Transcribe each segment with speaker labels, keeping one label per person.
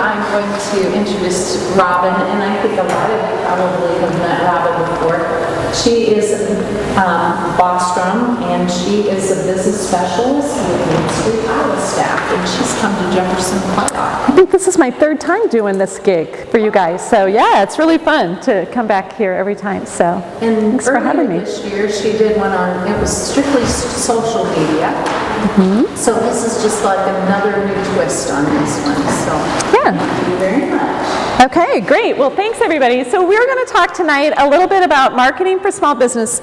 Speaker 1: I'm going to introduce Robin, and I think a lot of you probably have met Robin before. She is Bostrom, and she is a business specialist with Main Street Iowa staff, and she's come to Jefferson quite often.
Speaker 2: I think this is my third time doing this gig for you guys, so yeah, it's really fun to come back here every time, so
Speaker 1: And
Speaker 2: thanks for having me.
Speaker 1: This year, she did one on, it was strictly social media. So this is just like another new twist on this one, so
Speaker 2: Yeah.
Speaker 1: thank you very much.
Speaker 2: Okay, great. Well, thanks everybody. So we're going to talk tonight a little bit about marketing for small business.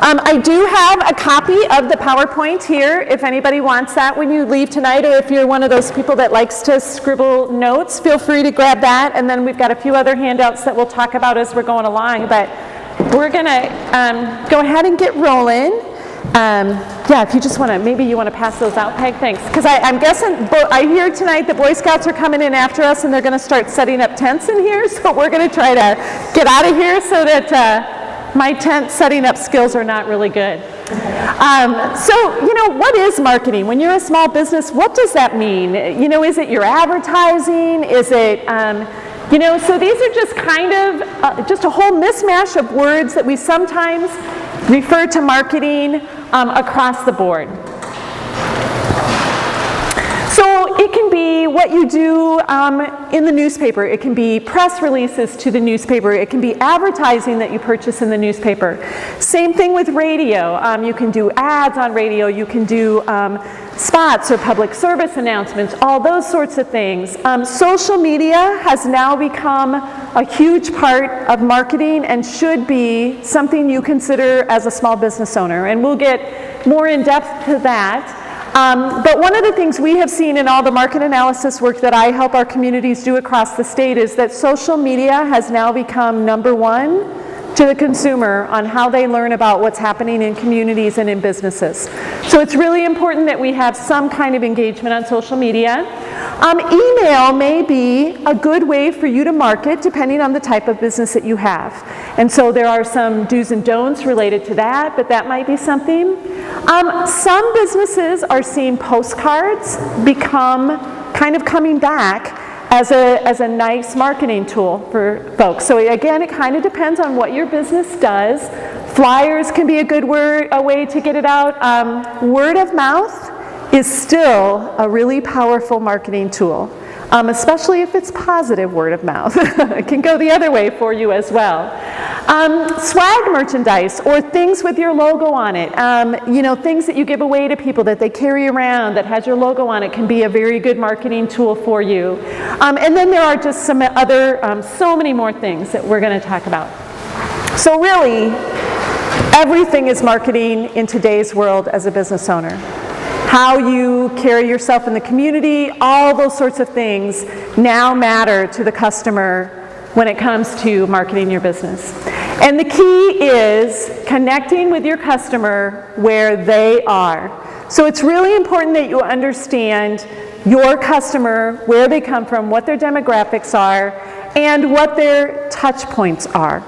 Speaker 2: I do have a copy of the PowerPoint here if anybody wants that when you leave tonight, or if you're one of those people that likes to scribble notes, feel free to grab that. And then we've got a few other handouts that we'll talk about as we're going along. But we're going to go ahead and get rolling. Yeah, if you just want to, maybe you want to pass those out, Peg, thanks. Because I'm guessing, I hear tonight the Boy Scouts are coming in after us and they're going to start setting up tents in here, so we're going to try to get out of here so that my tent setting up skills are not really good. So, what is marketing? When you're a small business, what does that mean? Is it your advertising? Is it, so these are just kind of, just a whole mismatch of words that we sometimes refer to marketing across the board. So it can be what you do in the newspaper. It can be press releases to the newspaper. It can be advertising that you purchase in the newspaper. Same thing with radio. You can do ads on radio. You can do spots or public service announcements, all those sorts of things. Social media has now become a huge part of marketing and should be something you consider as a small business owner. And we'll get more in depth to that. But one of the things we have seen in all the market analysis work that I help our communities do across the state is that social media has now become number one to the consumer on how they learn about what's happening in communities and in businesses. So it's really important that we have some kind of engagement on social media. Email may be a good way for you to market depending on the type of business that you have. And so there are some do's and don'ts related to that, but that might be something. Some businesses are seeing postcards become kind of coming back as a nice marketing tool for folks. So again, it kind of depends on what your business does. Flyers can be a good way to get it out. Word of mouth is still a really powerful marketing tool, especially if it's positive word of mouth. It can go the other way for you as well. Swag merchandise or things with your logo on it, things that you give away to people that they carry around that has your logo on it can be a very good marketing tool for you. And then there are just some other, so many more things that we're going to talk about. So really, everything is marketing in today's world as a business owner. How you carry yourself in the community, all those sorts of things now matter to the customer when it comes to marketing your business. And the key is connecting with your customer where they are. So it's really important that you understand your customer, where they come from, what their demographics are, and what their touch points are.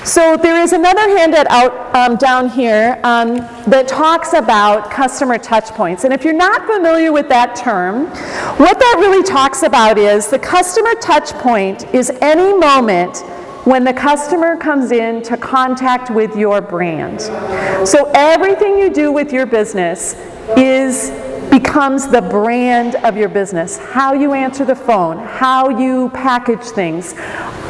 Speaker 2: So there is another handout out down here that talks about customer touch points. And if you're not familiar with that term, what that really talks about is the customer touch point is any moment when the customer comes in to contact with your brand. So everything you do with your business becomes the brand of your business. How you answer the phone, how you package things,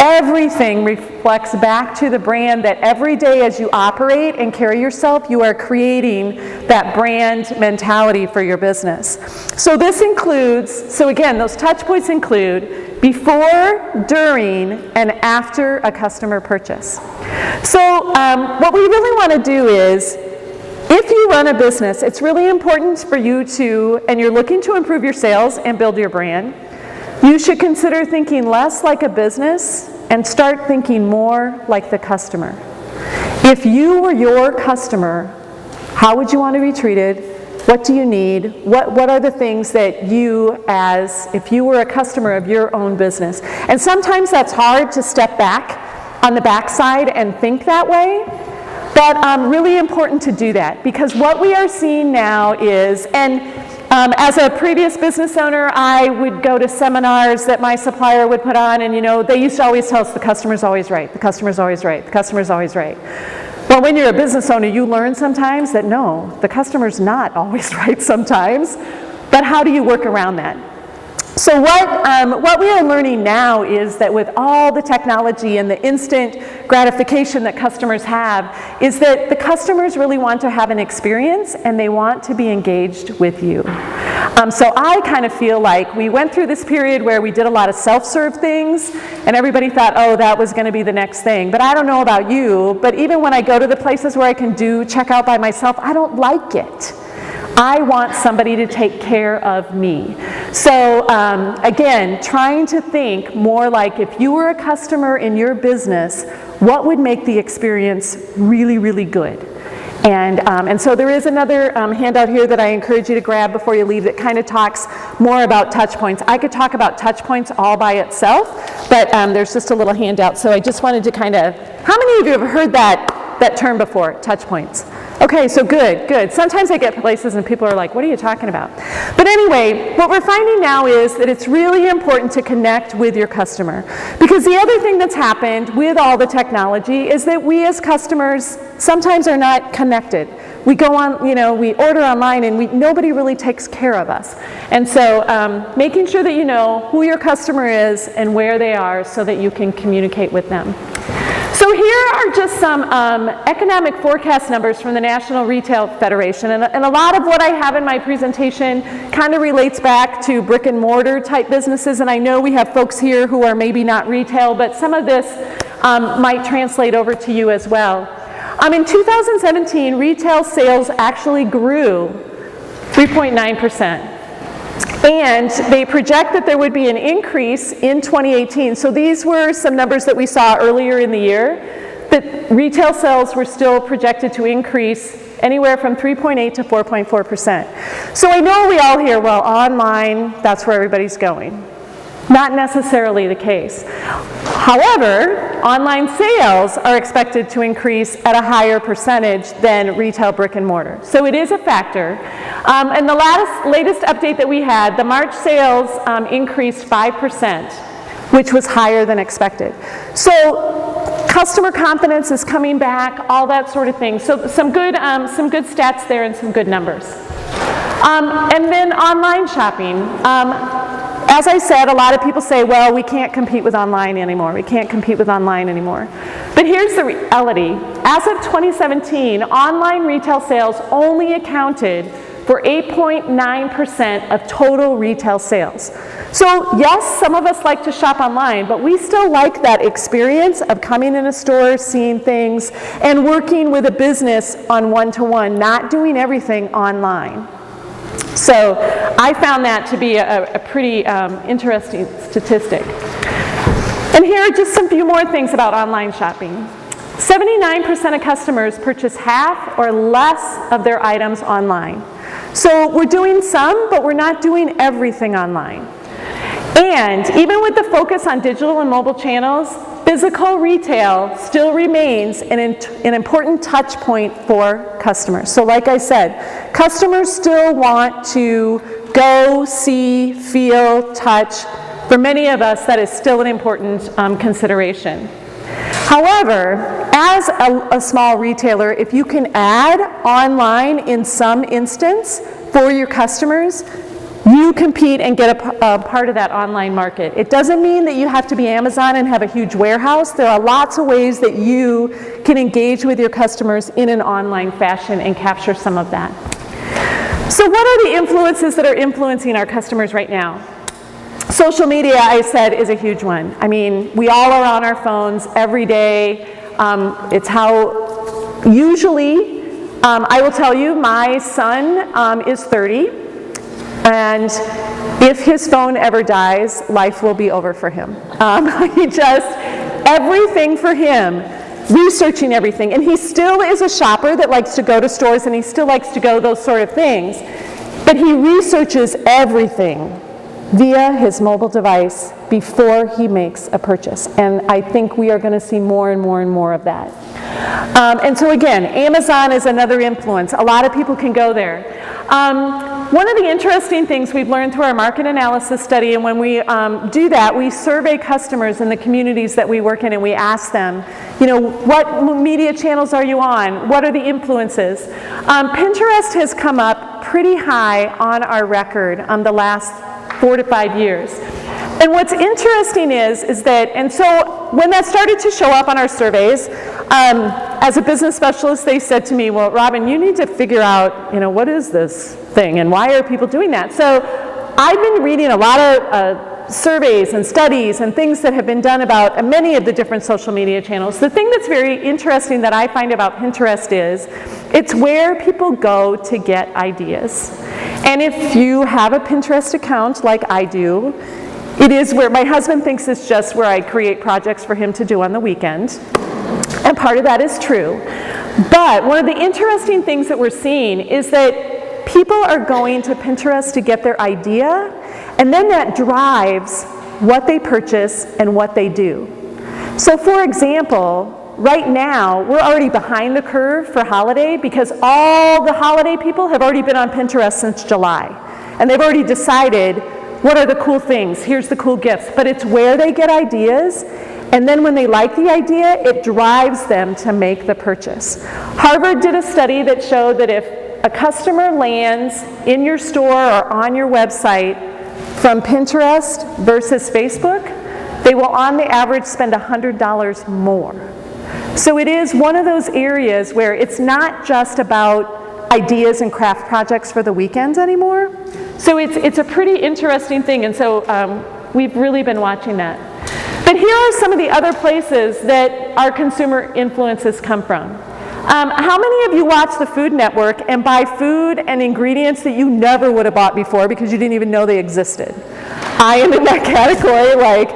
Speaker 2: everything reflects back to the brand that every day as you operate and carry yourself, you are creating that brand mentality for your business. So this includes, so again, those touch points include before, during, and after a customer purchase. So what we really want to do is, if you run a business, it's really important for you to, and you're looking to improve your sales and build your brand, you should consider thinking less like a business and start thinking more like the customer. If you were your customer, how would you want to be treated? What do you need? What are the things that you, as if you were a customer of your own business? And sometimes that's hard to step back on the backside and think that way. But really important to do that, because what we are seeing now is, and As a previous business owner, I would go to seminars that my supplier would put on, and they used to always tell us the customer's always right, the customer's always right, the customer's always right. Well, when you're a business owner, you learn sometimes that no, the customer's not always right sometimes, but how do you work around that? So what we are learning now is that with all the technology and the instant gratification that customers have, is that the customers really want to have an experience and they want to be engaged with you. So I kind of feel like we went through this period where we did a lot of self-serve things and everybody thought, oh, that was going to be the next thing. But I don't know about you, but even when I go to the places where I can do checkout by myself, I don't like it. I want somebody to take care of me. So again, trying to think more like if you were a customer in your business, what would make the experience really, really good? And so there is another handout here that I encourage you to grab before you leave that kind of talks more about touch points. I could talk about touch points all by itself, but there's just a little handout. So I just wanted to kind of, how many of you have heard that term before, touch points? Okay, so good. Sometimes I get places and people are like, what are you talking about? But anyway, what we're finding now is that it's really important to connect with your customer. Because the other thing that's happened with all the technology is that we as customers sometimes are not connected. We go on, we order online and nobody really takes care of us. And so making sure that you know who your customer is and where they are so that you can communicate with them. So here are just some economic forecast numbers from the National Retail Federation. And a lot of what I have in my presentation kind of relates back to brick and mortar type businesses. And I know we have folks here who are maybe not retail, but some of this might translate over to you as well. In 2017, retail sales actually grew 3.9%. And they project that there would be an increase in 2018. So these were some numbers that we saw earlier in the year, that retail sales were still projected to increase anywhere from 3.8 to 4.4%. So I know we all hear, well, online, that's where everybody's going. Not necessarily the case. However, online sales are expected to increase at a higher percentage than retail brick and mortar. So it is a factor. And the latest update that we had, the March sales increased 5%, which was higher than expected. So customer confidence is coming back, all that sort of thing. So some good stats there and some good numbers. And then online shopping. As I said, a lot of people say, well, we can't compete with online anymore. We can't compete with online anymore. But here's the reality. As of 2017, online retail sales only accounted for 8.9% of total retail sales. So yes, some of us like to shop online, but we still like that experience of coming in a store, seeing things, and working with a business on one-to-one, not doing everything online. So I found that to be a pretty interesting statistic. And here are just some few more things about online shopping. 79% of customers purchase half or less of their items online. So we're doing some, but we're not doing everything online. And even with the focus on digital and mobile channels, physical retail still remains an important touch point for customers. So like I said, customers still want to go, see, feel, touch. For many of us, that is still an important consideration. However, as a small retailer, if you can add online in some instance for your customers, you compete and get a part of that online market. It doesn't mean that you have to be Amazon and have a huge warehouse. There are lots of ways that you can engage with your customers in an online fashion and capture some of that. So what are the influences that are influencing our customers right now? Social media, I said, is a huge one. I mean, we all are on our phones every day. It's how usually, I will tell you, my son is 30. And if his phone ever dies, life will be over for him. Everything for him, researching everything. And he still is a shopper that likes to go to stores and he still likes to go those sort of things. But he researches everything via his mobile device before he makes a purchase. And I think we are going to see more and more and more of that. And so again, Amazon is another influence. A lot of people can go there. One of the interesting things we've learned through our market analysis study, and when we do that, we survey customers in the communities that we work in, and we ask them, you know, what media channels are you on? What are the influences? Pinterest has come up pretty high on our record the last 4 to 5 years. And what's interesting is that, and so when that started to show up on our surveys, as a business specialist, they said to me, well, Robin, you need to figure out, you know, what is this thing and why are people doing that? So I've been reading a lot of surveys and studies and things that have been done about many of the different social media channels. The thing that's very interesting that I find about Pinterest is it's where people go to get ideas. And if you have a Pinterest account like I do, it is where my husband thinks it's just where I create projects for him to do on the weekend. And part of that is true. But one of the interesting things that we're seeing is that people are going to Pinterest to get their idea, and then that drives what they purchase and what they do. So for example, right now, we're already behind the curve for holiday because all the holiday people have already been on Pinterest since July. And they've already decided what are the cool things, here's the cool gifts. But it's where they get ideas, and then when they like the idea, it drives them to make the purchase. Harvard did a study that showed that if a customer lands in your store or on your website from Pinterest versus Facebook, they will on the average spend $100 more. So it is one of those areas where it's not just about ideas and craft projects for the weekends anymore. So it's a pretty interesting thing, and so we've really been watching that. But here are some of the other places that our consumer influences come from. How many of you watch the Food Network and buy food and ingredients that you never would have bought before because you didn't even know they existed? I am in that category, like,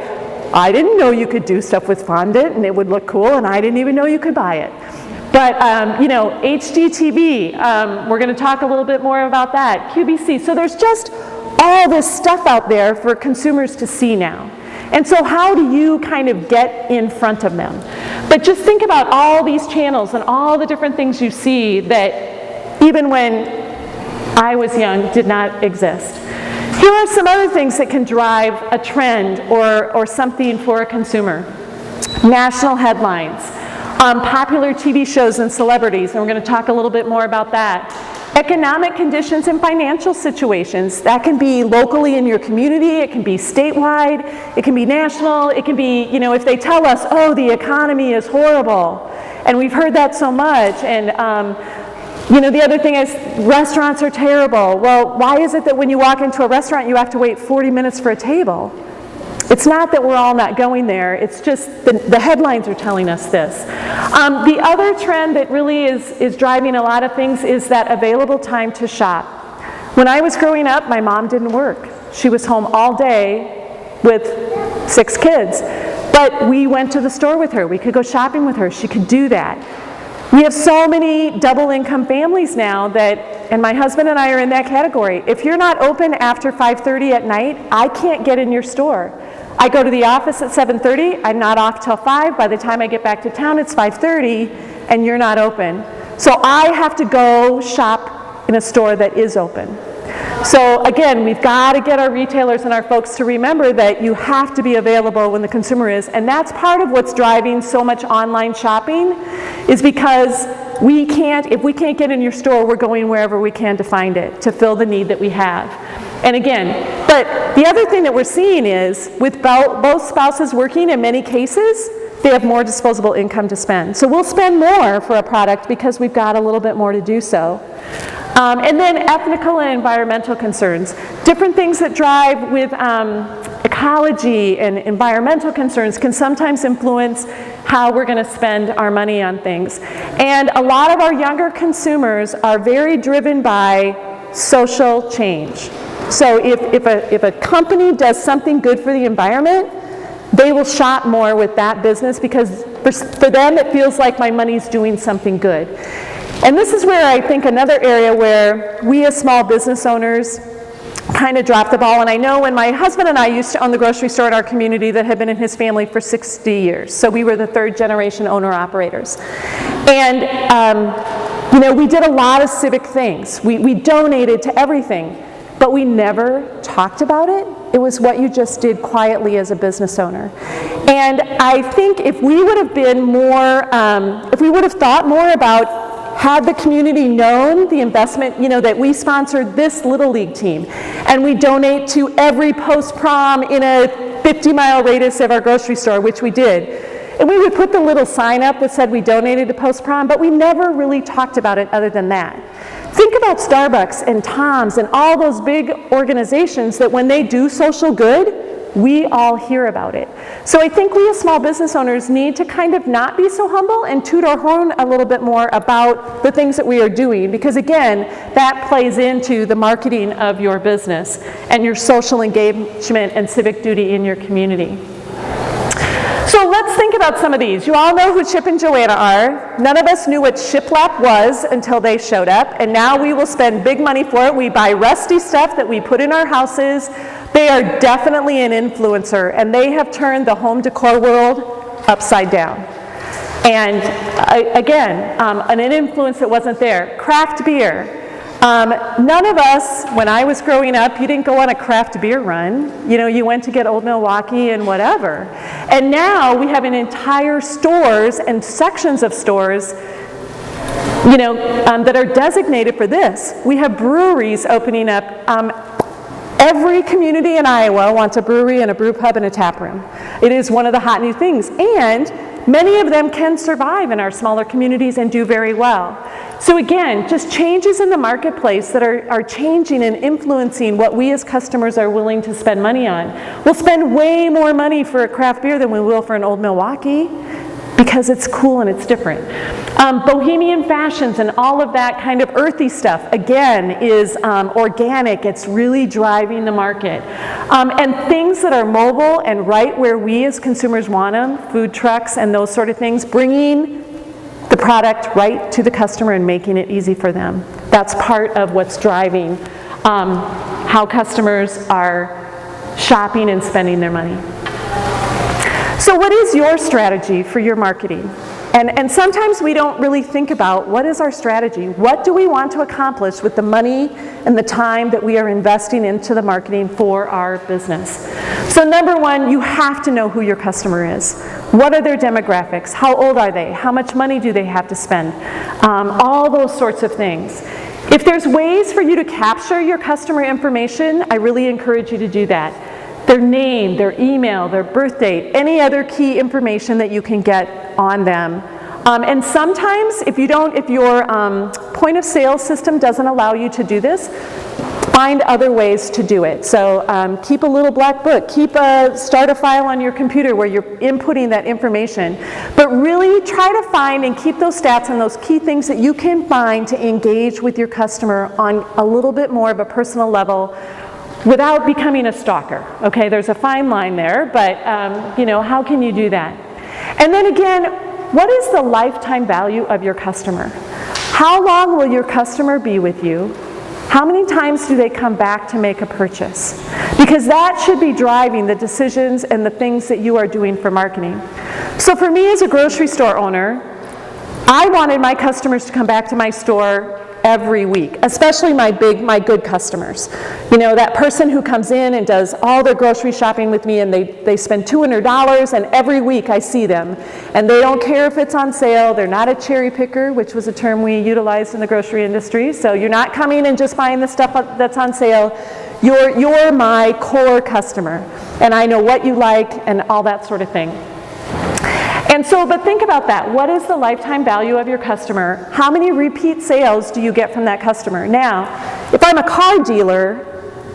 Speaker 2: I didn't know you could do stuff with fondant and it would look cool, and I didn't even know you could buy it. But, you know, HGTV, we're going to talk a little bit more about that. QVC. So there's just all this stuff out there for consumers to see now. And so how do you kind of get in front of them? But just think about all these channels and all the different things you see that even when I was young did not exist. Here are some other things that can drive a trend or something for a consumer. National headlines. Popular TV shows and celebrities, and we're going to talk a little bit more about that. Economic conditions and financial situations. That can be locally in your community, it can be statewide, it can be national, it can be, you know, if they tell us, oh, the economy is horrible, and we've heard that so much, and you know, the other thing is restaurants are terrible. Well, why is it that when you walk into a restaurant you have to wait 40 minutes for a table? It's not that we're all not going there, it's just the headlines are telling us this. The other trend that really is driving a lot of things is that available time to shop. When I was growing up, my mom didn't work. She was home all day with 6 kids. But we went to the store with her, we could go shopping with her, she could do that. We have so many double income families now that, and my husband and I are in that category. If you're not open after 5:30 at night, I can't get in your store. I go to the office at 7:30, I'm not off till 5, by the time I get back to town it's 5:30 and you're not open. So I have to go shop in a store that is open. So again, we've got to get our retailers and our folks to remember that you have to be available when the consumer is, and that's part of what's driving so much online shopping, is because if we can't get in your store, we're going wherever we can to find it, to fill the need that we have. And again, but the other thing that we're seeing is, with both spouses working, in many cases, they have more disposable income to spend. So we'll spend more for a product because we've got a little bit more to do so. And then ethical and environmental concerns. Different things that drive with ecology and environmental concerns can sometimes influence how we're going to spend our money on things. And a lot of our younger consumers are very driven by social change. So if a company does something good for the environment, they will shop more with that business because for them it feels like my money's doing something good. And this is where I think another area where we as small business owners kind of dropped the ball. And I know when my husband and I used to own the grocery store in our community that had been in his family for 60 years. So we were the third generation owner-operators. And, you know, we did a lot of civic things. We donated to everything, but we never talked about it. It was what you just did quietly as a business owner. And I think if we would have been more, if we would have thought more about, had the community known the investment, you know, that we sponsored this Little League team, and we donate to every post-prom in a 50-mile radius of our grocery store, which we did. And we would put the little sign up that said we donated to post-prom, but we never really talked about it other than that. Think about Starbucks and Tom's and all those big organizations that when they do social good, we all hear about it. So I think we as small business owners need to kind of not be so humble and toot our horn a little bit more about the things that we are doing, because again, that plays into the marketing of your business and your social engagement and civic duty in your community. So let's think about some of these. You all know who Chip and Joanna are. None of us knew what shiplap was until they showed up, and now we will spend big money for it. We buy rusty stuff that we put in our houses. They are definitely an influencer, and they have turned the home decor world upside down. And again, an influence that wasn't there. Craft beer. None of us, when I was growing up, you didn't go on a craft beer run. You know, you went to get Old Milwaukee and whatever. And now we have an entire stores and sections of stores, you know, that are designated for this. We have breweries opening up. Every community in Iowa wants a brewery and a brew pub and a tap room. It is one of the hot new things. And many of them can survive in our smaller communities and do very well. So again, just changes in the marketplace that are changing and influencing what we as customers are willing to spend money on. We'll spend way more money for a craft beer than we will for an Old Milwaukee because it's cool and it's different. Bohemian fashions and all of that kind of earthy stuff, again, is organic. It's really driving the market. And things that are mobile and right where we as consumers want them, food trucks and those sort of things, bringing the product right to the customer and making it easy for them. That's part of what's driving how customers are shopping and spending their money. So what is your strategy for your marketing? And sometimes we don't really think about what is our strategy? What do we want to accomplish with the money and the time that we are investing into the marketing for our business? So number one, you have to know who your customer is. What are their demographics? How old are they? How much money do they have to spend? All those sorts of things. If there's ways for you to capture your customer information, I really encourage you to do that. Their name, their email, their birth date, any other key information that you can get on them. And sometimes if your point of sale system doesn't allow you to do this, find other ways to do it. So keep a little black book, start a file on your computer where you're inputting that information. But really try to find and keep those stats and those key things that you can find to engage with your customer on a little bit more of a personal level without becoming a stalker. Okay, there's a fine line there, but you know, how can you do that? And then again, what is the lifetime value of your customer? How long will your customer be with you? How many times do they come back to make a purchase? Because that should be driving the decisions and the things that you are doing for marketing. So for me as a grocery store owner, I wanted my customers to come back to my store every week, especially my good customers. You know, that person who comes in and does all their grocery shopping with me and they spend $200 and every week I see them. And they don't care if it's on sale. They're not a cherry picker, which was a term we utilized in the grocery industry. So you're not coming and just buying the stuff that's on sale. You're my core customer. And I know what you like and all that sort of thing. And so, but think about that. What is the lifetime value of your customer? How many repeat sales do you get from that customer? Now, if I'm a car dealer,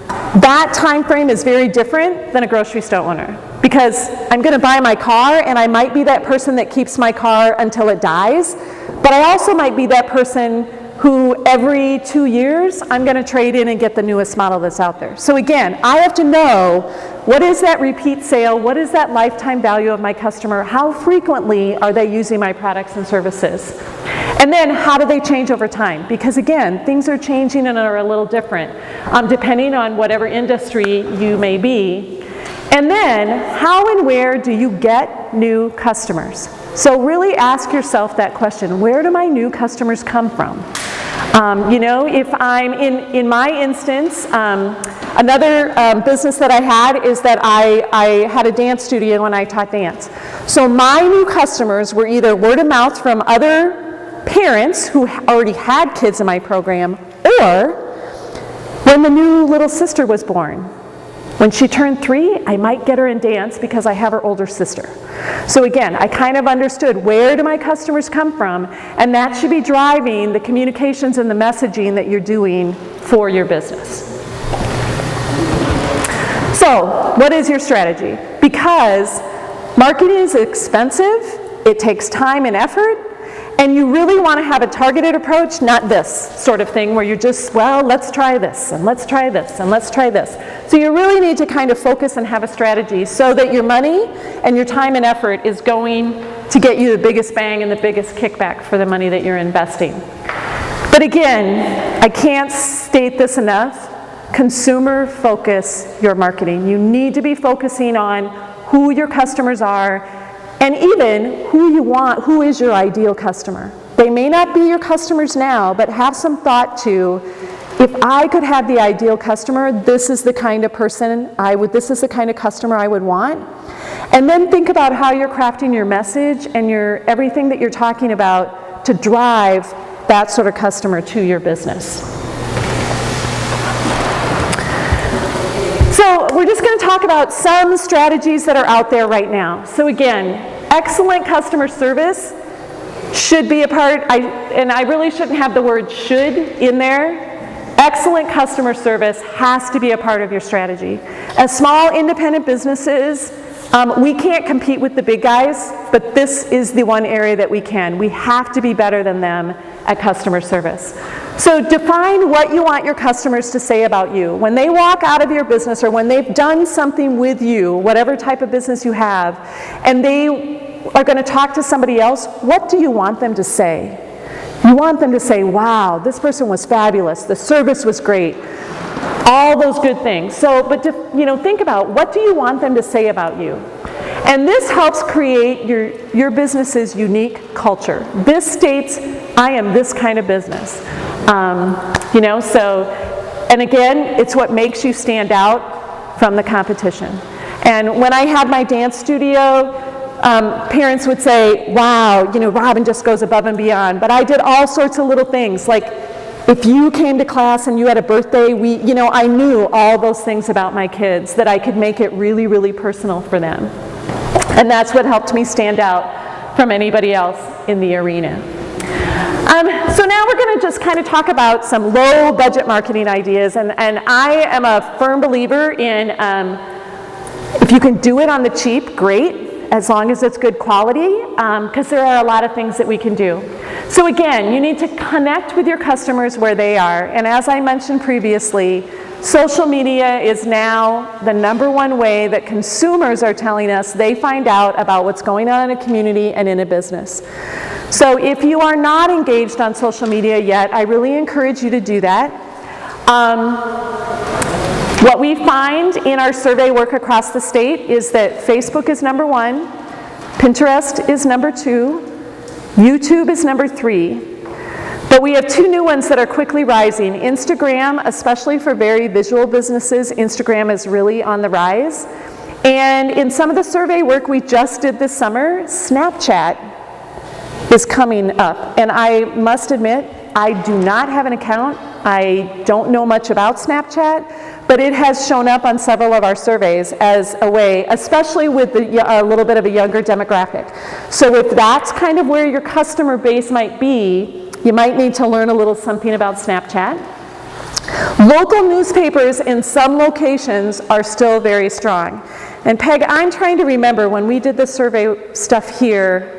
Speaker 2: that time frame is very different than a grocery store owner because I'm going to buy my car and I might be that person that keeps my car until it dies, but I also might be that person who every 2 years, I'm going to trade in and get the newest model that's out there. So again, I have to know what is that repeat sale, what is that lifetime value of my customer, how frequently are they using my products and services, and then how do they change over time? Because again, things are changing and are a little different depending on whatever industry you may be. And then, how and where do you get new customers? So really ask yourself that question, where do my new customers come from? You know, if I'm in my instance, another business that I had is that I had a dance studio when I taught dance. So my new customers were either word of mouth from other parents who already had kids in my program, or when the new little sister was born. When she turned 3, I might get her in dance because I have her older sister. So again, I kind of understood where do my customers come from, and that should be driving the communications and the messaging that you're doing for your business. So, what is your strategy? Because marketing is expensive, it takes time and effort, and you really want to have a targeted approach, not this sort of thing where you're just, well, let's try this, and let's try this, and let's try this. So you really need to kind of focus and have a strategy so that your money and your time and effort is going to get you the biggest bang and the biggest kickback for the money that you're investing. But again, I can't state this enough, consumer focus your marketing. You need to be focusing on who your customers are, and even who you want, who is your ideal customer. They may not be your customers now, but have some thought to, if I could have the ideal customer, this is the kind of person this is the kind of customer I would want. And then think about how you're crafting your message and everything that you're talking about to drive that sort of customer to your business. So we're just going to talk about some strategies that are out there right now. So again, excellent customer service should be a part, and I really shouldn't have the word should in there. Excellent customer service has to be a part of your strategy. As small independent businesses, we can't compete with the big guys, but this is the one area that we can. We have to be better than them at customer service. So define what you want your customers to say about you. When they walk out of your business or when they've done something with you, whatever type of business you have, and they are going to talk to somebody else, what do you want them to say? You want them to say, wow, this person was fabulous, the service was great, all those good things. So, but think about, what do you want them to say about you? And this helps create your business's unique culture. This states, I am this kind of business. And again, it's what makes you stand out from the competition. And when I had my dance studio, parents would say, wow, Robin just goes above and beyond. But I did all sorts of little things, like if you came to class and you had a birthday, I knew all those things about my kids, that I could make it really, really personal for them. And that's what helped me stand out from anybody else in the arena. So now we're going to just kind of talk about some low budget marketing ideas, and I am a firm believer in if you can do it on the cheap, great, as long as it's good quality, because there are a lot of things that we can do. So again, you need to connect with your customers where they are, and as I mentioned previously, social media is now the #1 way that consumers are telling us they find out about what's going on in a community and in a business. So if you are not engaged on social media yet, I really encourage you to do that. What we find in our survey work across the state is that Facebook is #1, Pinterest is #2, YouTube is #3, but we have 2 new ones that are quickly rising. Instagram, especially for very visual businesses, Instagram is really on the rise. And in some of the survey work we just did this summer, Snapchat is coming up. And I must admit, I do not have an account. I don't know much about Snapchat, but it has shown up on several of our surveys as a way, especially with a little bit of a younger demographic. So if that's kind of where your customer base might be, you might need to learn a little something about Snapchat. Local newspapers in some locations are still very strong. And Peg, I'm trying to remember when we did the survey stuff here,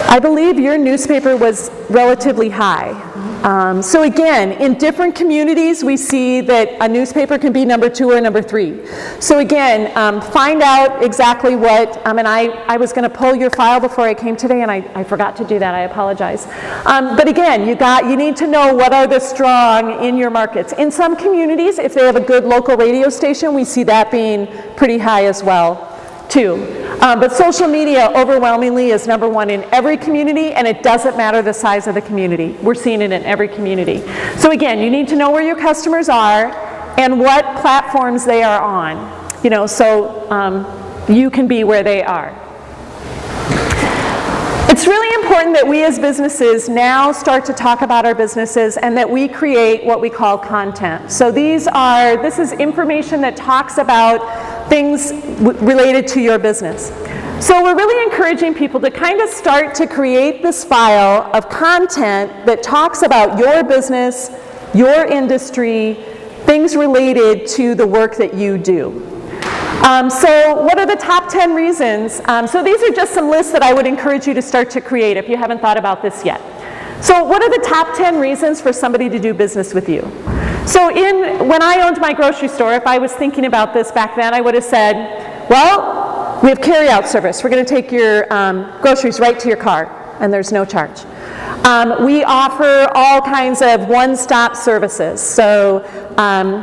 Speaker 2: I believe your newspaper was relatively high. So again, in different communities, we see that a newspaper can be number 2 or number 3. So again, find out exactly what, and I was going to pull your file before I came today, and I forgot to do that. I apologize. But again, you need to know what are the strong in your markets. In some communities, if they have a good local radio station, we see that being pretty high as well, too. But social media overwhelmingly is number 1 in every community, and it doesn't matter the size of the community. We're seeing it in every community. So again, you need to know where your customers are and what platforms they are on, so you can be where they are. It's really important that we as businesses now start to talk about our businesses and that we create what we call content. So this is information that talks about things related to your business. So we're really encouraging people to kind of start to create this file of content that talks about your business, your industry, things related to the work that you do. So what are the top 10 reasons? So these are just some lists that I would encourage you to start to create if you haven't thought about this yet. So what are the top 10 reasons for somebody to do business with you? So when I owned my grocery store, if I was thinking about this back then, I would have said, well, we have carry-out service. We're going to take your groceries right to your car, and there's no charge. We offer all kinds of one-stop services. So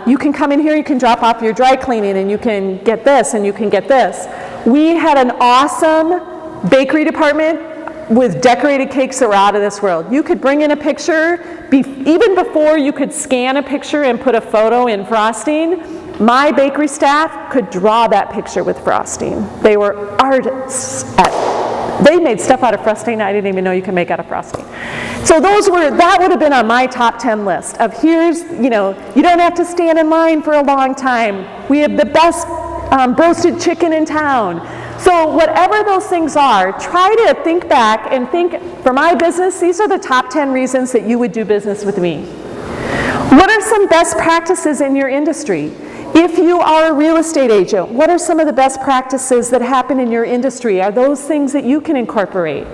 Speaker 2: you can come in here, you can drop off your dry cleaning, and you can get this, and you can get this. We had an awesome bakery department with decorated cakes that were out of this world. You could bring in a picture, even before you could scan a picture and put a photo in frosting, my bakery staff could draw that picture with frosting. They were artists at it. They made stuff out of frosting I didn't even know you could make out of frosting. So that would have been on my top 10 list of you don't have to stand in line for a long time. We have the best roasted chicken in town. So whatever those things are, try to think back and think, for my business, these are the top 10 reasons that you would do business with me. What are some best practices in your industry? If you are a real estate agent, what are some of the best practices that happen in your industry? Are those things that you can incorporate?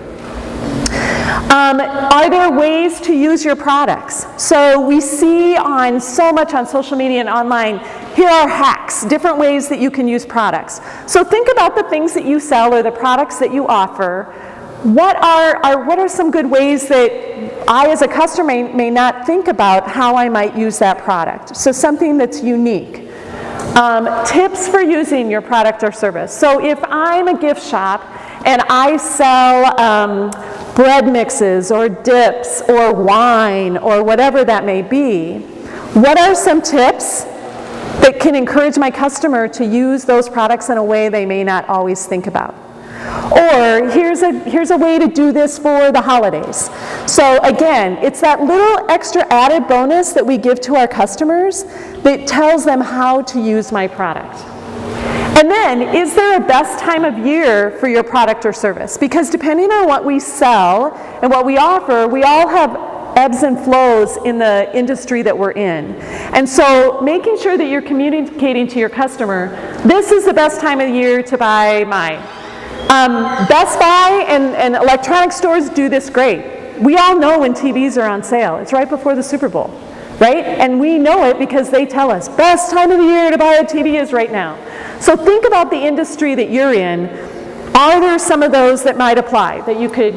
Speaker 2: Are there ways to use your products? So we see so much on social media and online, here are hacks, different ways that you can use products. So think about the things that you sell or the products that you offer. What are some good ways that I as a customer may not think about how I might use that product? So something that's unique. Tips for using your product or service. So if I'm a gift shop and I sell bread mixes or dips or wine or whatever that may be, what are some tips that can encourage my customer to use those products in a way they may not always think about? Or here's a way to do this for the holidays. So again, it's that little extra added bonus that we give to our customers that tells them how to use my product. And then, is there a best time of year for your product or service? Because depending on what we sell and what we offer, we all have ebbs and flows in the industry that we're in. And so making sure that you're communicating to your customer, this is the best time of year to buy mine. Best Buy and electronic stores do this great. We all know when TVs are on sale. It's right before the Super Bowl, right? And we know it because they tell us, best time of the year to buy a TV is right now. So think about the industry that you're in. Are there some of those that might apply that you could,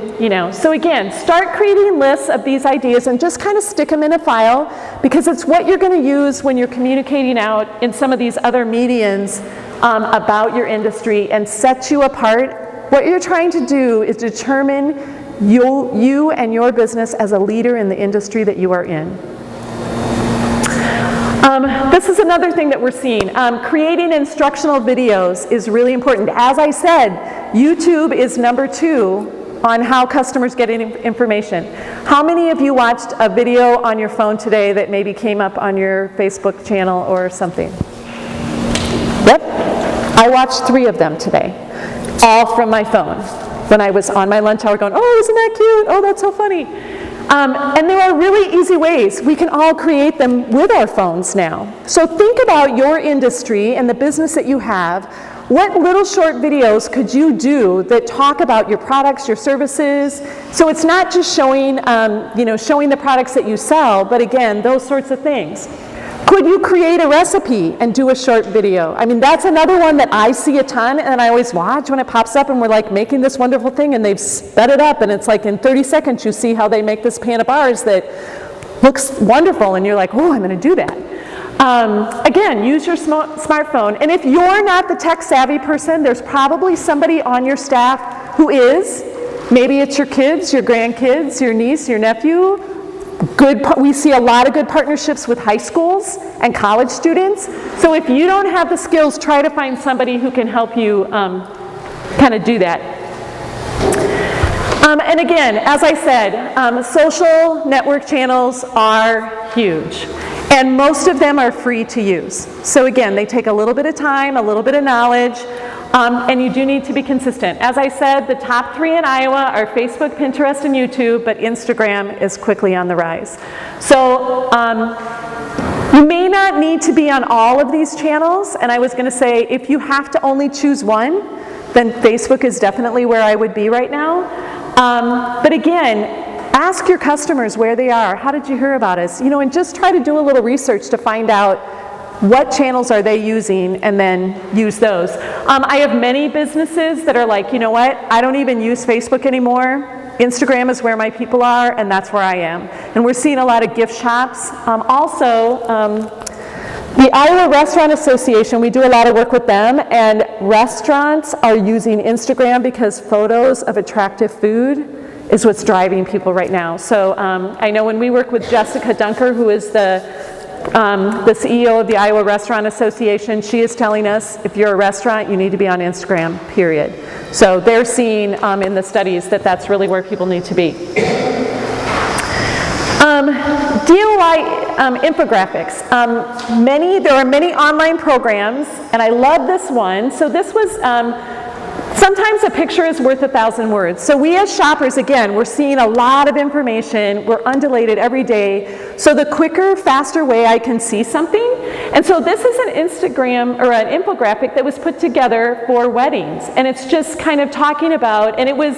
Speaker 2: So again, start creating lists of these ideas and just kind of stick them in a file because it's what you're going to use when you're communicating out in some of these other mediums about your industry and set you apart. What you're trying to do is determine you and your business as a leader in the industry that you are in. This is another thing that we're seeing. Creating instructional videos is really important. As I said, YouTube is number 2 on how customers get information. How many of you watched a video on your phone today that maybe came up on your Facebook channel or something? Yep. I watched 3 of them today, all from my phone. When I was on my lunch hour going, oh, isn't that cute? Oh, that's so funny. And there are really easy ways. We can all create them with our phones now. So think about your industry and the business that you have. What little short videos could you do that talk about your products, your services? So it's not just showing, showing the products that you sell, but again, those sorts of things. Could you create a recipe and do a short video? I mean, that's another one that I see a ton, and I always watch when it pops up and we're like making this wonderful thing and they've sped it up, and it's like in 30 seconds you see how they make this pan of bars that looks wonderful, and you're like, oh, I'm going to do that. Again, use your smartphone, and if you're not the tech savvy person, there's probably somebody on your staff who is. Maybe it's your kids, your grandkids, your niece, your nephew. We see a lot of good partnerships with high schools and college students. So if you don't have the skills, try to find somebody who can help you kind of do that. And again, as I said, social network channels are huge. And most of them are free to use. So again, they take a little bit of time, a little bit of knowledge, and you do need to be consistent. As I said, the top 3 in Iowa are Facebook, Pinterest, and YouTube, but Instagram is quickly on the rise. So you may not need to be on all of these channels, and I was going to say, if you have to only choose one, then Facebook is definitely where I would be right now. But again, ask your customers where they are. How did you hear about us? And just try to do a little research to find out what channels are they using, and then use those. I have many businesses that are like, you know what, I don't even use Facebook anymore. Instagram is where my people are, and that's where I am. And we're seeing a lot of gift shops. The Iowa Restaurant Association, we do a lot of work with them, and restaurants are using Instagram because photos of attractive food is what's driving people right now. So I know when we work with Jessica Dunker, who is the CEO of the Iowa Restaurant Association, she is telling us if you're a restaurant, you need to be on Instagram, period. So they're seeing in the studies that that's really where people need to be. DIY infographics. There are many online programs, and I love this one. So this was, sometimes a picture is worth 1,000 words. So we as shoppers, again, we're seeing a lot of information. We're undulated every day. So the quicker, faster way I can see something. And so this is an Instagram, or an infographic that was put together for weddings. And it's just kind of talking about, and it was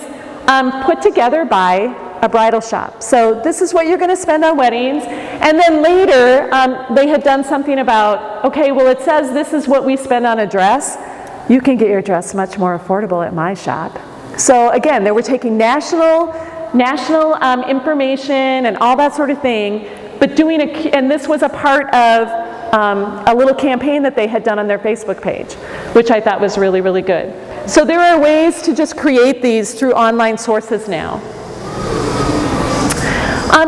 Speaker 2: put together by a bridal shop. So this is what you're going to spend on weddings. And then later, they had done something about, okay, well, it says this is what we spend on a dress. You can get your dress much more affordable at my shop. So again, they were taking national information and all that sort of thing, but doing and this was a part of a little campaign that they had done on their Facebook page, which I thought was really, really good. So there are ways to just create these through online sources now.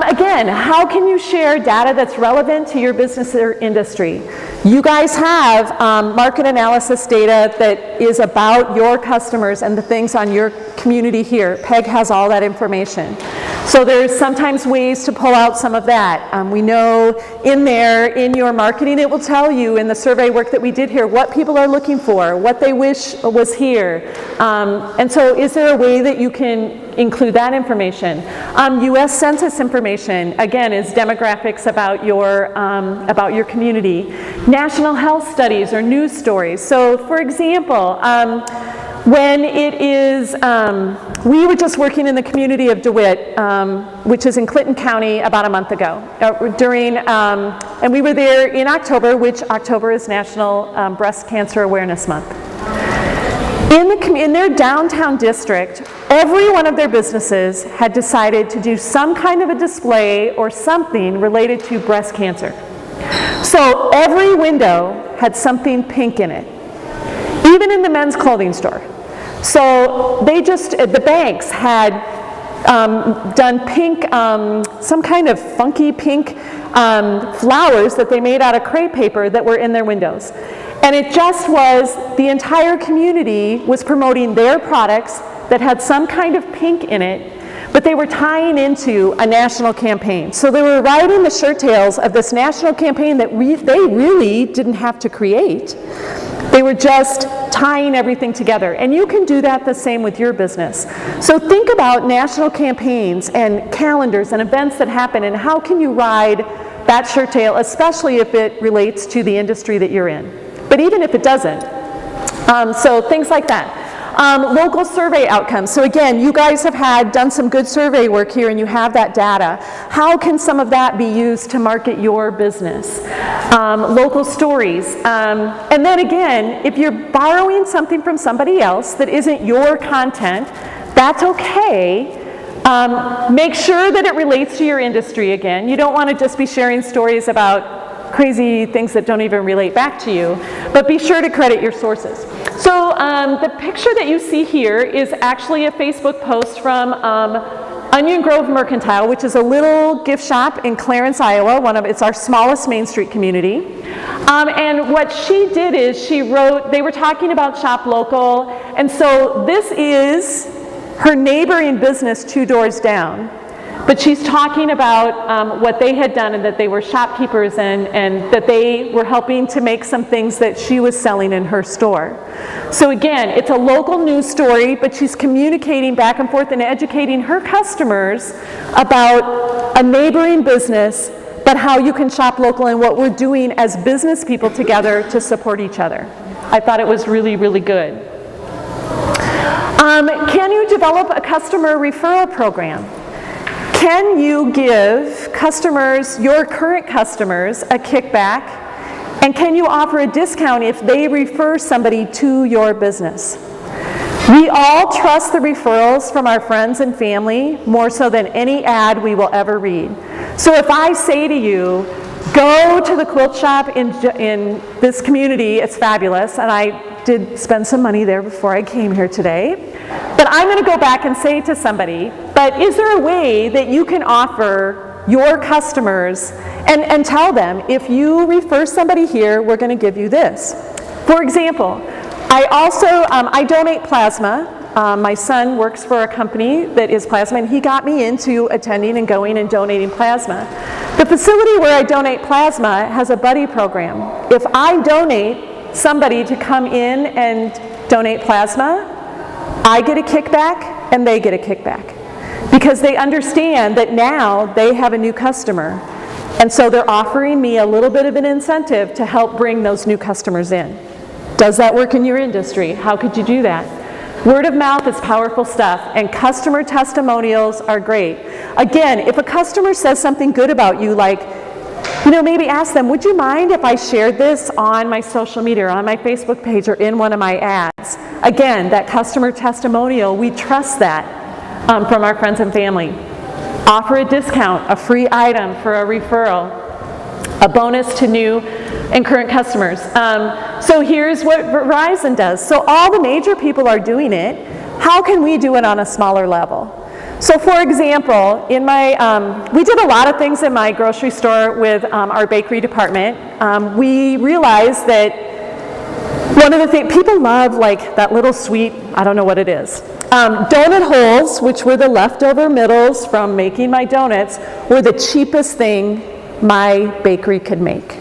Speaker 2: Again, how can you share data that's relevant to your business or industry? You guys have market analysis data that is about your customers and the things on your community here. PEG has all that information. So there's sometimes ways to pull out some of that. We know in there, in your marketing, it will tell you in the survey work that we did here what people are looking for, what they wish was here. And so is there a way that you can include that information? US Census information, again, is demographics about your community. National health studies or news stories. So for example, when it is, we were just working in the community of DeWitt, which is in Clinton County, about a month ago. And we were there in October, which October is National Breast Cancer Awareness Month. In their downtown district, every one of their businesses had decided to do some kind of a display or something related to breast cancer. So every window had something pink in it, even in the men's clothing store. So the banks had done pink, some kind of funky pink flowers that they made out of crepe paper that were in their windows. And it just was, the entire community was promoting their products that had some kind of pink in it, but they were tying into a national campaign. So they were riding the shirt tails of this national campaign that they really didn't have to create. They were just tying everything together. And you can do that the same with your business. So think about national campaigns and calendars and events that happen, and how can you ride that shirt tail, especially if it relates to the industry that you're in. But even if it doesn't, So things like that. Local survey outcomes. So again, you guys have done some good survey work here and you have that data. How can some of that be used to market your business? Local stories. And then again, if you're borrowing something from somebody else that isn't your content, that's okay. Make sure that it relates to your industry again. You don't want to just be sharing stories about crazy things that don't even relate back to you, but be sure to credit your sources. So the picture that you see here is actually a Facebook post from Onion Grove Mercantile, which is a little gift shop in Clarence, Iowa. It's our smallest Main Street community. And what she did is she wrote, they were talking about shop local, and so this is her neighboring business 2 doors down. But she's talking about what they had done and that they were shopkeepers and that they were helping to make some things that she was selling in her store. So again, it's a local news story, but she's communicating back and forth and educating her customers about a neighboring business, but how you can shop local and what we're doing as business people together to support each other. I thought it was really, really good. Can you develop a customer referral program? Can you give customers, your current customers, a kickback? And can you offer a discount if they refer somebody to your business? We all trust the referrals from our friends and family more so than any ad we will ever read. So if I say to you, go to the quilt shop in this community, it's fabulous, and I did spend some money there before I came here today, but I'm going to go back and say to somebody, but is there a way that you can offer your customers and tell them, if you refer somebody here, we're going to give you this. For example, I also, I donate plasma. My son works for a company that is plasma, and he got me into attending and going and donating plasma. The facility where I donate plasma has a buddy program. If I donate somebody to come in and donate plasma, I get a kickback and they get a kickback. Because they understand that now they have a new customer. And so they're offering me a little bit of an incentive to help bring those new customers in. Does that work in your industry? How could you do that? Word of mouth is powerful stuff, and customer testimonials are great. Again, if a customer says something good about you, like, maybe ask them, would you mind if I shared this on my social media, or on my Facebook page, or in one of my ads? Again, that customer testimonial, we trust that from our friends and family. Offer a discount, a free item for a referral, a bonus to new and current customers. So here's what Verizon does. So all the major people are doing it. How can we do it on a smaller level? So for example, in my, we did a lot of things in my grocery store with our bakery department. We realized that one of the things, people love like that little sweet, I don't know what it is. Donut holes, which were the leftover middles from making my donuts, were the cheapest thing my bakery could make.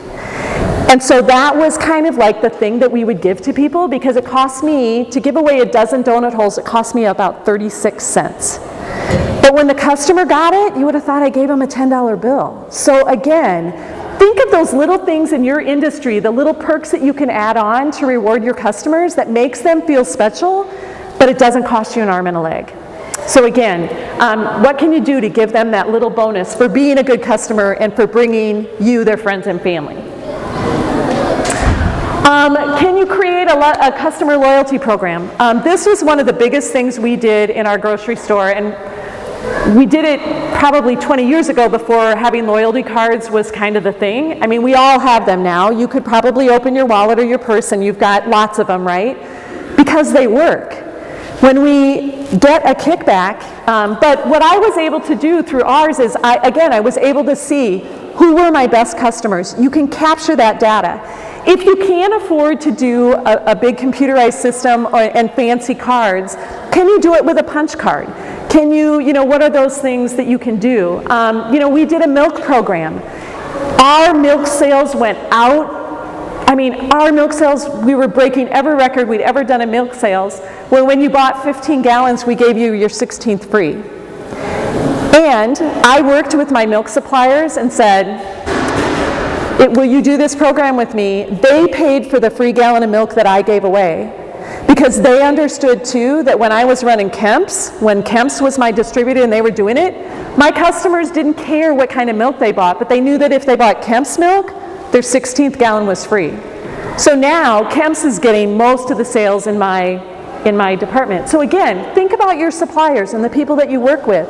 Speaker 2: And so that was kind of like the thing that we would give to people, because it cost me, to give away a dozen donut holes, it cost me about 36 cents. But when the customer got it, you would have thought I gave them a $10 bill. So again, think of those little things in your industry, the little perks that you can add on to reward your customers that makes them feel special, but it doesn't cost you an arm and a leg. So again, what can you do to give them that little bonus for being a good customer and for bringing you their friends and family? Can you create a customer loyalty program? This was one of the biggest things we did in our grocery store, and we did it probably 20 years ago before having loyalty cards was kind of the thing. I mean, we all have them now. You could probably open your wallet or your purse and you've got lots of them, right? Because they work. When we get a kickback, but what I was able to do through ours is, I was able to see who were my best customers. You can capture that data. If you can't afford to do a big computerized system and fancy cards, can you do it with a punch card? Can you, what are those things that you can do? We did a milk program. Our milk sales went out. I mean, our milk sales, we were breaking every record we'd ever done in milk sales, where when you bought 15 gallons, we gave you your 16th free. And I worked with my milk suppliers and said, will you do this program with me? They paid for the free gallon of milk that I gave away. because they understood too that when I was running Kemp's, when Kemp's was my distributor and they were doing it, my customers didn't care what kind of milk they bought, but they knew that if they bought Kemp's milk, their 16th gallon was free. So now Kemp's is getting most of the sales in my department. So again, think about your suppliers and the people that you work with.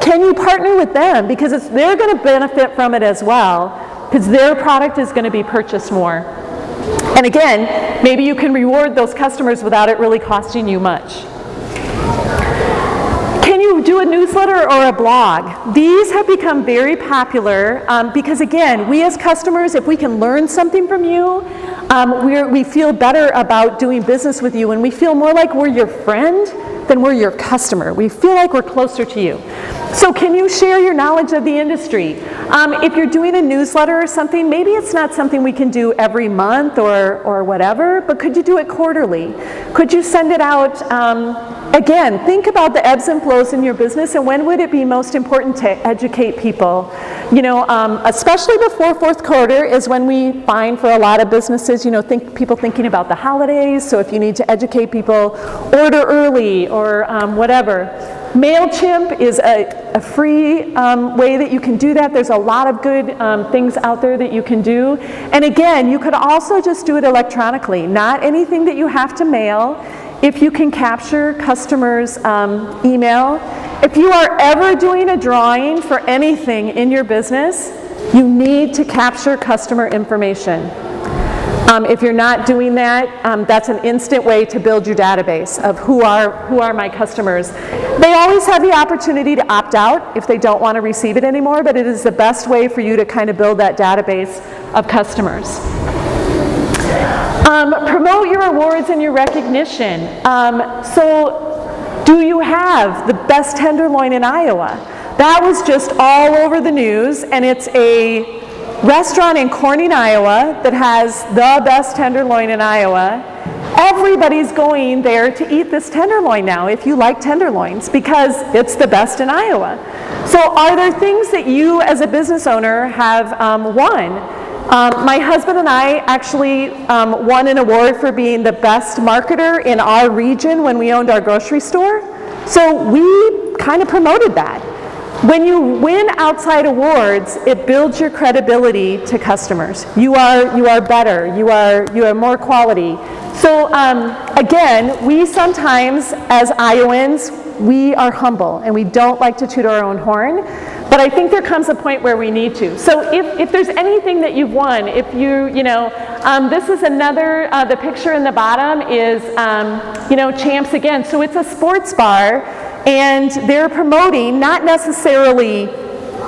Speaker 2: Can you partner with them? Because they're going to benefit from it as well, because their product is going to be purchased more. And again, maybe you can reward those customers without it really costing you much. Can you do a newsletter or a blog? These have become very popular because again, we as customers, if we can learn something from you, we feel better about doing business with you, and we feel more like we're your friend than we're your customer. We feel like we're closer to you. So can you share your knowledge of the industry? If you're doing a newsletter or something, maybe it's not something we can do every month or whatever, but could you do it quarterly? Could you send it out? Again, think about the ebbs and flows in your business, and when would it be most important to educate people? You know, especially before fourth quarter is when we find for a lot of businesses, you know, people thinking about the holidays. So if you need to educate people, order early or whatever. MailChimp is a free way that you can do that. There's a lot of good things out there that you can do. And again, you could also just do it electronically, not anything that you have to mail. If you can capture customers' email. If you are ever doing a drawing for anything in your business, you need to capture customer information. If you're not doing that, that's an instant way to build your database of who are my customers. They always have the opportunity to opt out if they don't want to receive it anymore, but it is the best way for you to kind of build that database of customers. Promote your awards and your recognition. So do you have the best tenderloin in Iowa? That was just all over the news, and it's a restaurant in Corning, Iowa that has the best tenderloin in Iowa. Everybody's going there to eat this tenderloin now if you like tenderloins, because it's the best in Iowa. So are there things that you as a business owner have won? My husband and I actually won an award for being the best marketer in our region when we owned our grocery store. So we kind of promoted that. When you win outside awards, it builds your credibility to customers. You are better. You are more quality. So again, we sometimes, as Iowans, we are humble and we don't like to toot our own horn. But I think there comes a point where we need to. So if there's anything that you've won, if this is another, the picture in the bottom is, Champs Again. So it's a sports bar, and they're promoting not necessarily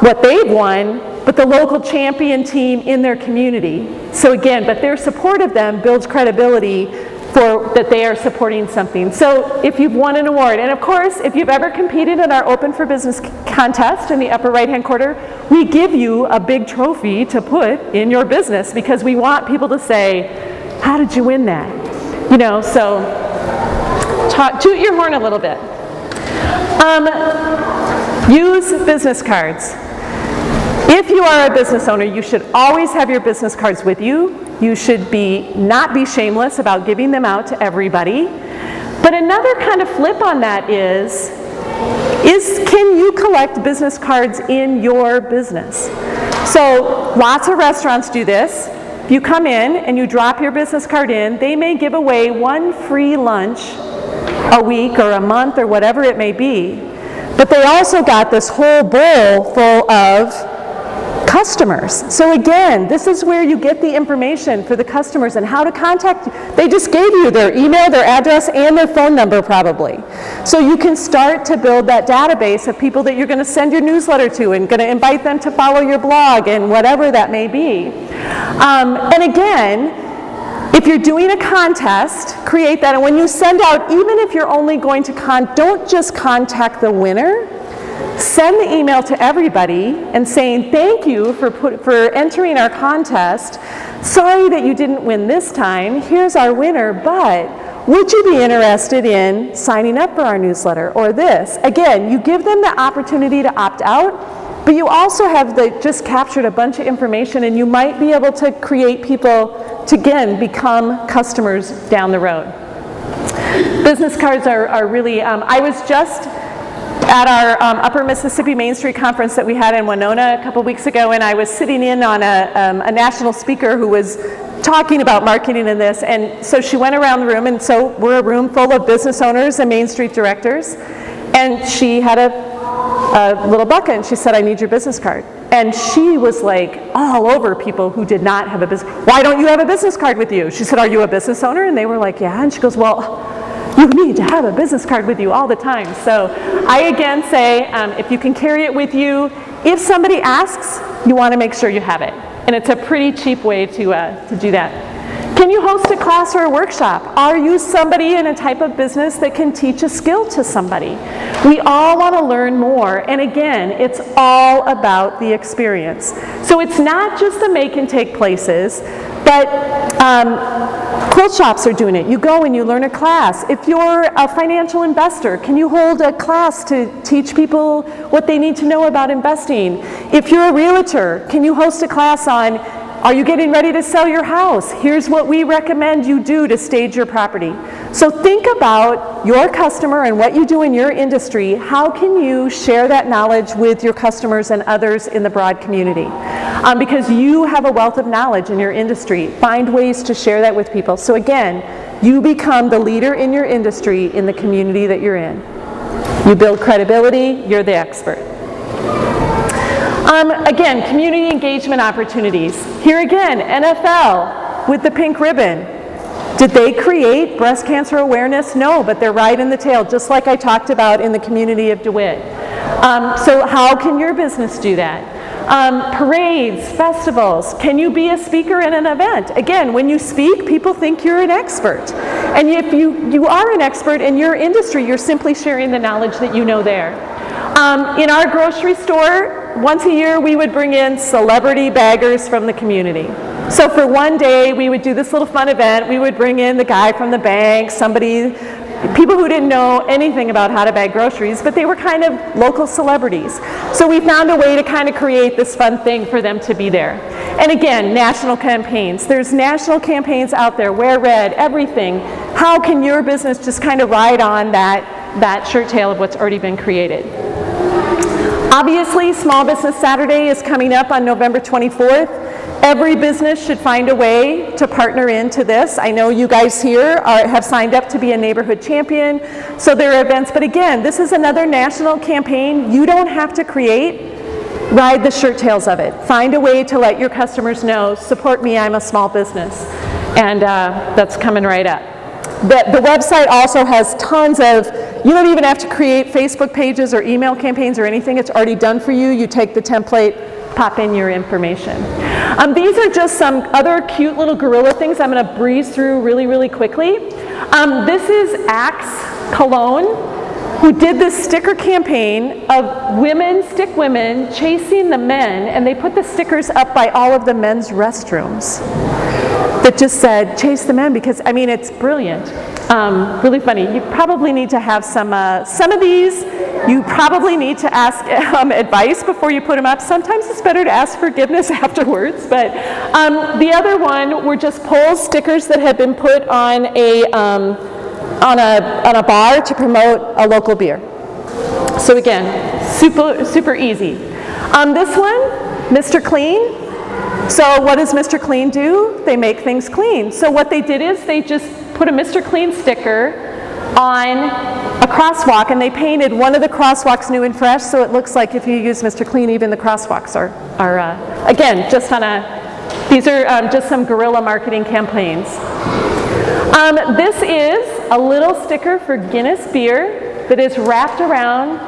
Speaker 2: what they've won, but the local champion team in their community. So again, but their support of them builds credibility for that they are supporting something. So if you've won an award, and of course, if you've ever competed in our Open for Business contest in the upper right-hand corner, we give you a big trophy to put in your business because we want people to say, how did you win that? So toot your horn a little bit. Use business cards. If you are a business owner, you should always have your business cards with you. You should not be shameless about giving them out to everybody. But another kind of flip on that is can you collect business cards in your business? So lots of restaurants do this. If you come in and you drop your business card in, they may give away one free lunch a week or a month or whatever it may be. But they also got this whole bowl full of customers. So again, this is where you get the information for the customers and how to contact you. They just gave you their email, their address, and their phone number probably. So you can start to build that database of people that you're going to send your newsletter to and going to invite them to follow your blog and whatever that may be. And again, if you're doing a contest, create that. And when you send out, even if you're only going to don't just contact the winner. Send the email to everybody and saying, thank you for entering our contest. Sorry that you didn't win this time. Here's our winner, but would you be interested in signing up for our newsletter or this? Again, you give them the opportunity to opt out, but you also have just captured a bunch of information, and you might be able to create people to, again, become customers down the road. Business cards are really, I was just at our Upper Mississippi Main Street conference that we had in Winona a couple weeks ago, and I was sitting in on a national speaker who was talking about marketing in this, and so she went around the room, and so we're a room full of business owners and Main Street directors, and she had a little bucket, and she said, "I need your business card." And she was like all over people who did not have a business. "Why don't you have a business card with you?" She said, "Are you a business owner?" And they were like, "Yeah." And she goes, "Well, you need to have a business card with you all the time." So I again say, if you can carry it with you, if somebody asks, you want to make sure you have it. And it's a pretty cheap way to do that. Can you host a class or a workshop? Are you somebody in a type of business that can teach a skill to somebody? We all want to learn more, and again, it's all about the experience. So it's not just the make and take places, but quilt shops are doing it. You go and you learn a class. If you're a financial investor, can you hold a class to teach people what they need to know about investing? If you're a realtor, can you host a class on, are you getting ready to sell your house? Here's what we recommend you do to stage your property. So think about your customer and what you do in your industry. How can you share that knowledge with your customers and others in the broad community? Because you have a wealth of knowledge in your industry. Find ways to share that with people. So again, you become the leader in your industry in the community that you're in. You build credibility, you're the expert. Again, community engagement opportunities. Here again, NFL with the pink ribbon. Did they create breast cancer awareness? No, but they're right in the tail, just like I talked about in the community of DeWitt. So how can your business do that? Parades, festivals. Can you be a speaker in an event? Again, when you speak, people think you're an expert. And if you are an expert in your industry, you're simply sharing the knowledge that you know there. In our grocery store, once a year we would bring in celebrity baggers from the community. So for one day we would do this little fun event. We would bring in the guy from the bank, people who didn't know anything about how to bag groceries, but they were kind of local celebrities. So we found a way to kind of create this fun thing for them to be there. And again, national campaigns. There's national campaigns out there, wear red, everything. How can your business just kind of ride on that shirt tail of what's already been created? Obviously, Small Business Saturday is coming up on November 24th. Every business should find a way to partner into this. I know you guys here have signed up to be a neighborhood champion, so there are events. But again, this is another national campaign. You don't have to create. Ride the shirt tails of it. Find a way to let your customers know, support me, I'm a small business. And that's coming right up. The website also has tons of, you don't even have to create Facebook pages or email campaigns or anything. It's already done for you. You take the template, pop in your information. These are just some other cute little gorilla things I'm going to breeze through really, really quickly. This is Axe Cologne, who did this sticker campaign of stick women chasing the men, and they put the stickers up by all of the men's restrooms that just said, chase the men, because, I mean, it's brilliant. Really funny. You probably need to have some of these, you probably need to ask advice before you put them up. Sometimes it's better to ask forgiveness afterwards, but the other one were just poll stickers that had been put on a bar to promote a local beer. So again, super easy. This one, Mr. Clean. So what does Mr. Clean do? They make things clean. So what they did is they just put a Mr. Clean sticker on a crosswalk, and they painted one of the crosswalks new and fresh, so it looks like if you use Mr. Clean, even the crosswalks are again, just these are just some guerrilla marketing campaigns. This is a little sticker for Guinness beer that is wrapped around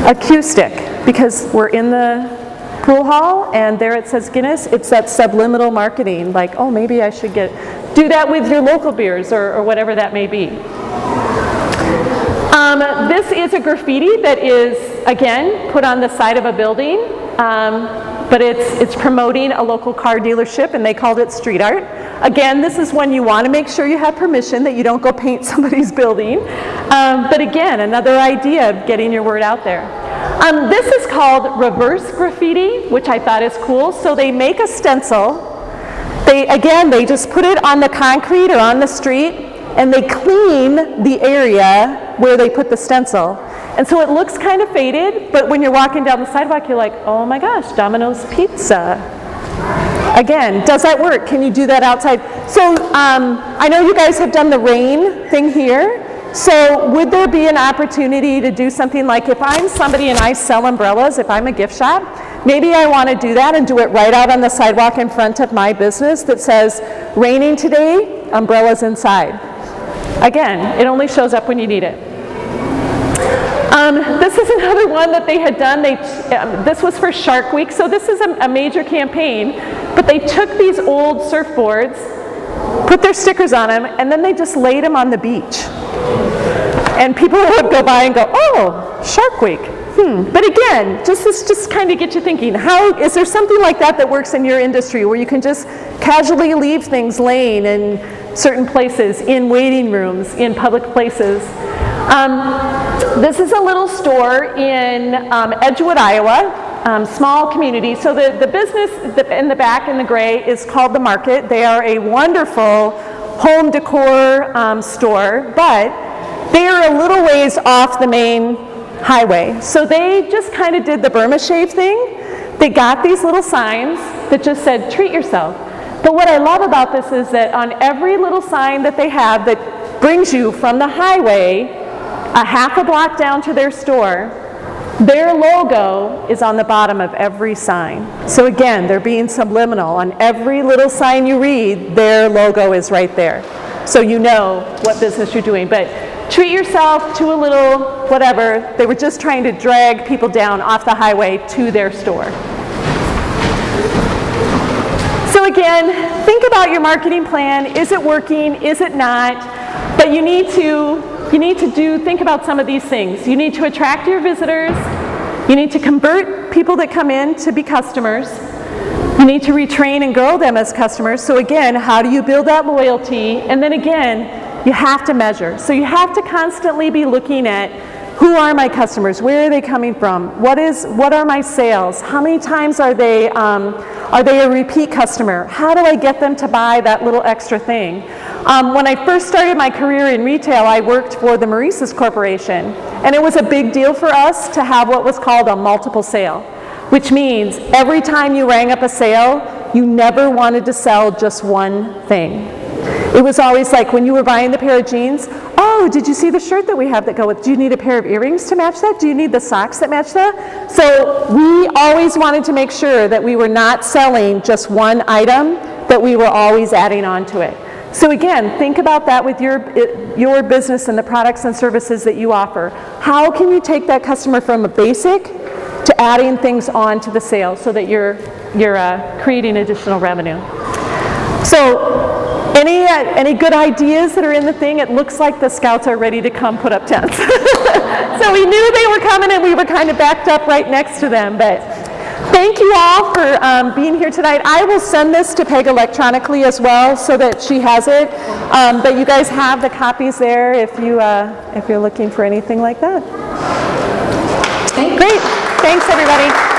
Speaker 2: a cue stick, because we're in the pool hall and there it says Guinness. It's that subliminal marketing, like, oh, maybe I should do that with your local beers or whatever that may be. This is a graffiti that is, again, put on the side of a building, but it's promoting a local car dealership, and they called it street art. Again, this is when you want to make sure you have permission, that you don't go paint somebody's building. But again, another idea of getting your word out there. This is called reverse graffiti, which I thought is cool. So they make a stencil. They just put it on the concrete or on the street, and they clean the area where they put the stencil. And so it looks kind of faded, but when you're walking down the sidewalk, you're like, oh my gosh, Domino's Pizza. Again, does that work? Can you do that outside? So I know you guys have done the rain thing here. So would there be an opportunity to do something like, if I'm somebody and I sell umbrellas, if I'm a gift shop, maybe I want to do that and do it right out on the sidewalk in front of my business that says, raining today, umbrellas inside. Again, it only shows up when you need it. This is another one that they had done. This was for Shark Week, so this is a major campaign, but they took these old surfboards, put their stickers on them, and then they just laid them on the beach. And people would go by and go, oh, Shark Week. But again, just kind of get you thinking, is there something like that that works in your industry where you can just casually leave things laying in certain places, in waiting rooms, in public places? This is a little store in Edgewood, Iowa, small community. So the business in the back in the gray is called The Market. They are a wonderful home decor store, but they are a little ways off the main highway. So they just kind of did the Burma shave thing. They got these little signs that just said, treat yourself. But what I love about this is that on every little sign that they have that brings you from the highway a half a block down to their store, their logo is on the bottom of every sign. So again, they're being subliminal. On every little sign you read, their logo is right there. So you know what business you're doing. But treat yourself to a little whatever. They were just trying to drag people down off the highway to their store. So again, think about your marketing plan. Is it working? Is it not? But you need to think about some of these things. You need to attract your visitors. You need to convert people that come in to be customers. You need to retrain and grow them as customers. So again, how do you build that loyalty? And then again, you have to measure. So you have to constantly be looking at, who are my customers? Where are they coming from? What are my sales? How many times are they a repeat customer? How do I get them to buy that little extra thing? When I first started my career in retail, I worked for the Maurice's Corporation, and it was a big deal for us to have what was called a multiple sale, which means every time you rang up a sale, you never wanted to sell just one thing. It was always like when you were buying the pair of jeans, oh, did you see the shirt that we have that go with? Do you need a pair of earrings to match that? Do you need the socks that match that? So we always wanted to make sure that we were not selling just one item, that we were always adding on to it. So again, think about that with your business and the products and services that you offer. How can you take that customer from a basic to adding things on to the sale so that you're creating additional revenue? So any good ideas that are in the thing? It looks like the scouts are ready to come put up tents. So we knew they were coming and we were kind of backed up right next to them. But thank you all for being here tonight. I will send this to Peg electronically as well so that she has it. But you guys have the copies there if you're looking for anything like that. Great. Thanks, everybody.